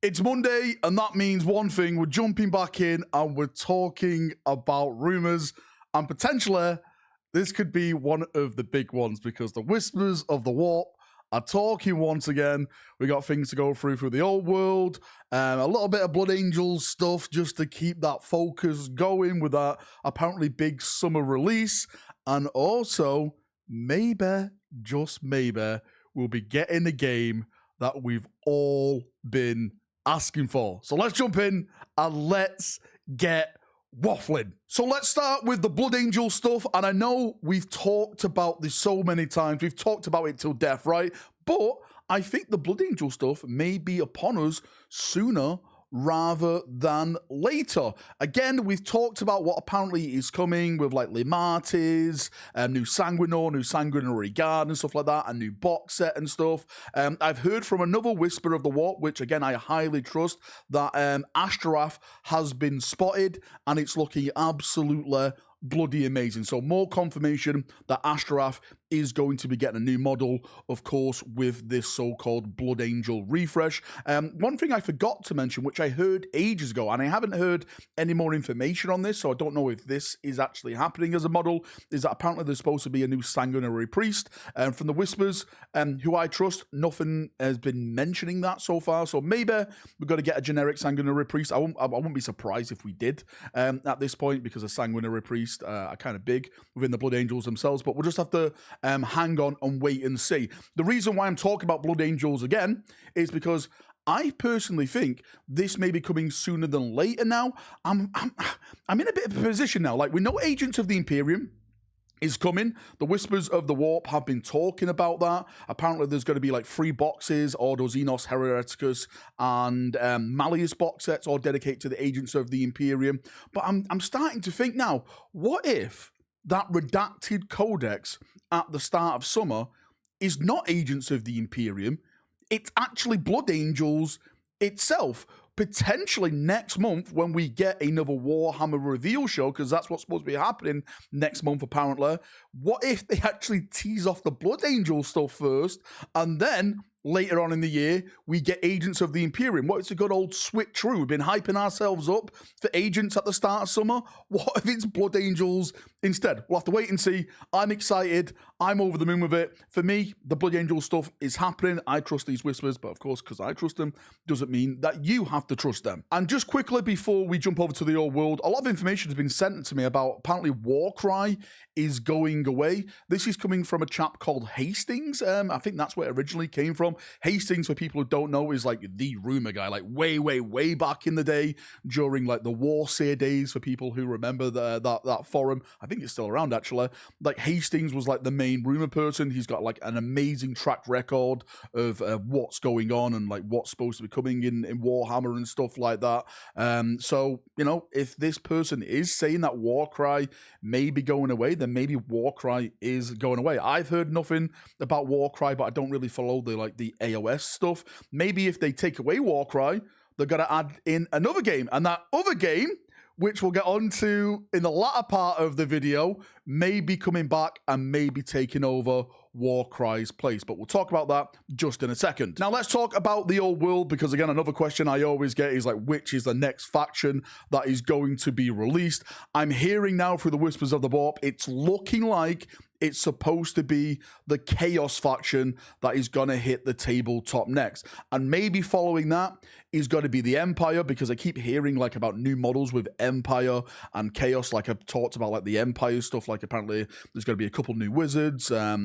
It's Monday, and that means one thing. We're jumping back in, and we're talking about rumours. And potentially, this could be one of the big ones, because the Whispers of the Warp are talking once again. We got things to go through the old world, a little bit of Blood Angels stuff, just to keep that focus going with that apparently big summer release. And also, maybe, just maybe, we'll be getting a game that we've all been asking for. So let's jump in and let's get waffling. So let's start with the Blood Angel stuff. And I know we've talked about this so many times. We've talked about it till death, right? But I think the Blood Angel stuff may be upon us sooner rather than later. Again, we've talked about what apparently is coming with like Limatis, new Sanguinor, new Sanguinary Guard and stuff like that, a new box set and stuff. I've heard from another Whisper of the Warp, which again I highly trust, that Ashtaroth has been spotted and it's looking absolutely bloody amazing. So more confirmation that Ashtaroth is going to be getting a new model, of course, with this so-called Blood Angel refresh. One thing I forgot to mention, which I heard ages ago, and I haven't heard any more information on this, so I don't know if this is actually happening as a model, is that apparently there's supposed to be a new Sanguinary Priest. From the Whispers, who I trust, nothing has been mentioning that so far, so maybe we've got to get a generic Sanguinary Priest. I wouldn't be surprised if we did at this point, because a Sanguinary Priest are kind of big within the Blood Angels themselves, but we'll just have to hang on and wait and see. The reason why I'm talking about Blood Angels again is because I personally think this may be coming sooner than later now. I'm in a bit of a position now. Like, we know Agents of the Imperium is coming. The Whispers of the Warp have been talking about that. Apparently there's going to be like 3 boxes, Ordo Xenos, Hereticus, and Malleus box sets, all dedicated to the Agents of the Imperium. But I'm starting to think now, what if that redacted codex at the start of summer is not Agents of the Imperium, it's actually Blood Angels itself? Potentially next month, when we get another Warhammer reveal show, because that's what's supposed to be happening next month apparently, what if they actually tease off the Blood Angel stuff first, and then later on in the year, we get Agents of the Imperium? What if it's a good old switcheroo? We've been hyping ourselves up for Agents at the start of summer. What if it's Blood Angels instead? We'll have to wait and see. I'm excited. I'm over the moon with it. For me, the Blood Angel stuff is happening. I trust these Whispers, but of course, because I trust them, doesn't mean that you have to trust them. And just quickly before we jump over to the old world, a lot of information has been sent to me about apparently Warcry is going away. This is coming from a chap called Hastings. I think that's where it originally came from. Hastings, for people who don't know, is like the rumor guy, like way back in the day during like the Warseer days, for people who remember that forum. I think it's still around actually. Like, Hastings was like the main rumor person. He's got like an amazing track record of what's going on and like what's supposed to be coming in Warhammer and stuff like that. So, you know, if this person is saying that Warcry may be going away, then maybe Warcry is going away. I've heard nothing about Warcry, but I don't really follow the AOS stuff. Maybe if they take away Warcry, they're going to add in another game, and that other game, which we'll get onto in the latter part of the video, may be coming back and may be taking over Warcry's place. But we'll talk about that just in a second. Now let's talk about the old world, because again, another question I always get is like, which is the next faction that is going to be released? I'm hearing now through the Whispers of the Warp, it's looking like it's supposed to be the Chaos faction that is going to hit the tabletop next. And maybe following that is going to be the Empire, because I keep hearing like about new models with Empire and Chaos. Like, I've talked about like the Empire stuff, like apparently there's going to be a couple new wizards, a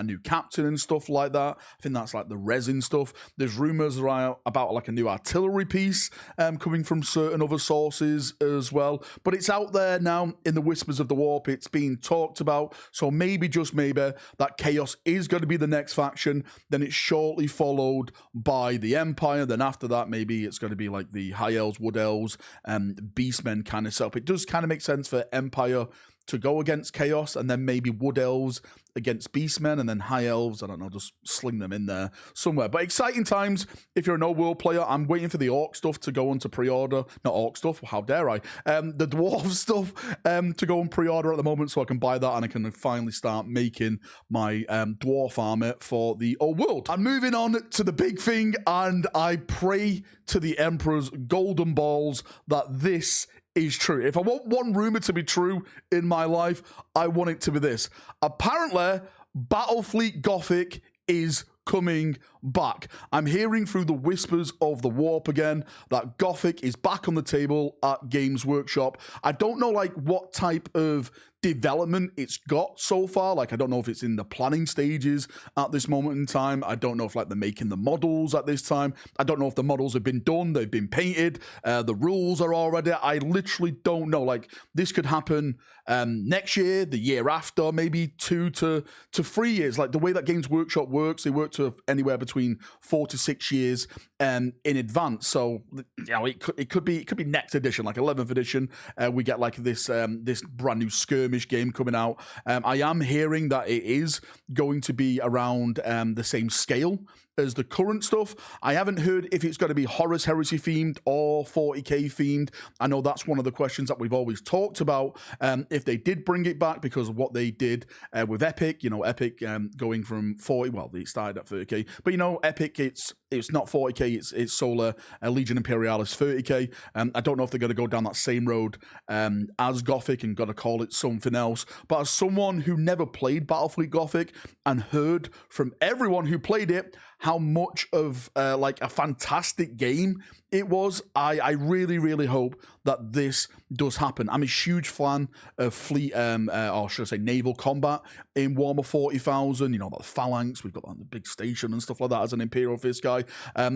new captain and stuff like that. I think that's like the resin stuff. There's rumors about like a new artillery piece coming from certain other sources as well. But it's out there now in the Whispers of the Warp. It's being talked about. So maybe, just maybe, that Chaos is going to be the next faction. Then it's shortly followed by the Empire. Then after that, maybe it's going to be like the High Elves, Wood Elves, Beastmen kind of setup. It does kind of make sense for Empire to go against Chaos, and then maybe Wood Elves against Beastmen, and then High Elves, I don't know, just sling them in there somewhere. But exciting times if you're an old world player. I'm waiting for the Orc stuff to go onto pre-order. Not Orc stuff, how dare I? The Dwarf stuff to go on pre-order at the moment, so I can buy that and I can finally start making my Dwarf army for the old world. I'm moving on to the big thing, and I pray to the Emperor's golden balls that this is true. If I want one rumor to be true in my life, I want it to be this. Apparently, Battlefleet Gothic is coming back. I'm hearing through the whispers of the warp again that Gothic is back on the table at Games Workshop. I don't know like what type of development it's got so far. Like, I don't know if it's in the planning stages at this moment in time. I don't know if like they're making the models at this time. I don't know if the models have been done, they've been painted, the rules are already. I literally don't know. Like, this could happen next year, the year after, maybe 2 to 3 years. Like, the way that Games Workshop works, they work to anywhere between 4 to 6 years in advance. So, you know, it could be next edition, like 11th edition. We get like this this brand new skirmish game coming out. I am hearing that it is going to be around the same scale as the current stuff. I haven't heard if it's going to be Horus Heresy themed or 40k themed. I know that's one of the questions that we've always talked about. If they did bring it back, because of what they did with Epic, you know, Epic going from 40, well, they started at 30k, but you know, Epic, it's not 40k, it's Solar Legion Imperialis 30k. I don't know if they're going to go down that same road as Gothic and got to call it something else. But as someone who never played Battlefleet Gothic and heard from everyone who played it how much of like a fantastic game it was, I really, really hope that this does happen. I'm a huge fan of fleet, or should I say naval combat in Warhammer 40,000. You know, the Phalanx, we've got the big station and stuff like that as an Imperial Fist guy.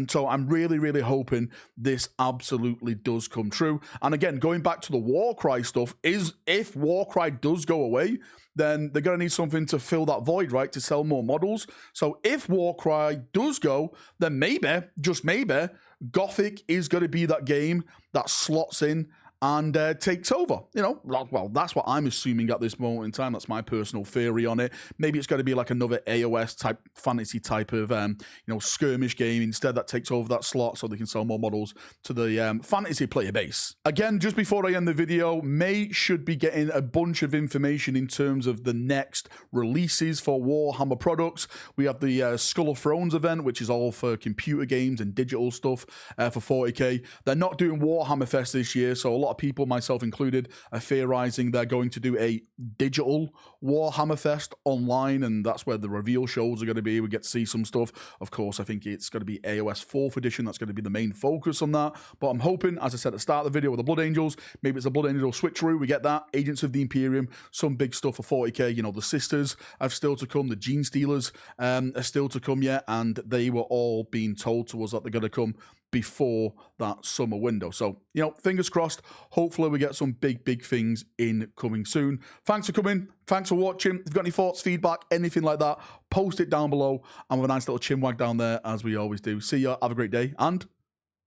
So I'm really, really hoping this absolutely does come true. And again, going back to the Warcry stuff, is if Warcry does go away, then they're going to need something to fill that void, right, to sell more models. So if Warcry does go, then maybe, just maybe, Gothic is going to be that game that slots in and takes over. You know, well, that's what I'm assuming at this moment in time. That's my personal theory on it. Maybe it's going to be like another AOS type, fantasy type of, you know, skirmish game instead that takes over that slot so they can sell more models to the fantasy player base. Again, just before I end the video, May should be getting a bunch of information in terms of the next releases for Warhammer products. We have the Skull of Thrones event, which is all for computer games and digital stuff for 40k. They're not doing Warhammer Fest this year, so a lot of people, myself included, are theorizing they're going to do a digital Warhammer Fest online, and that's where the reveal shows are going to be. We get to see some stuff. Of course, I think it's going to be AOS 4th edition. That's going to be the main focus on that. But I'm hoping, as I said at the start of the video with the Blood Angels, maybe it's a Blood Angel switcheroo. We get that. Agents of the Imperium, some big stuff for 40k. You know, the Sisters have still to come. The Gene Stealers are still to come yet, and they were all being told to us that they're going to come before that summer window. So, you know, fingers crossed. Hopefully we get some big things in coming soon. Thanks for coming. Thanks for watching. If you've got any thoughts, feedback, anything like that, post it down below. And with a nice little chin wag down there, as we always do. See ya. Have a great day, and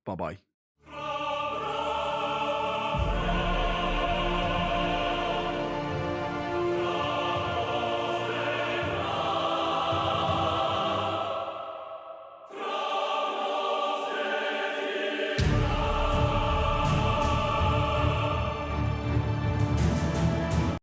bye-bye.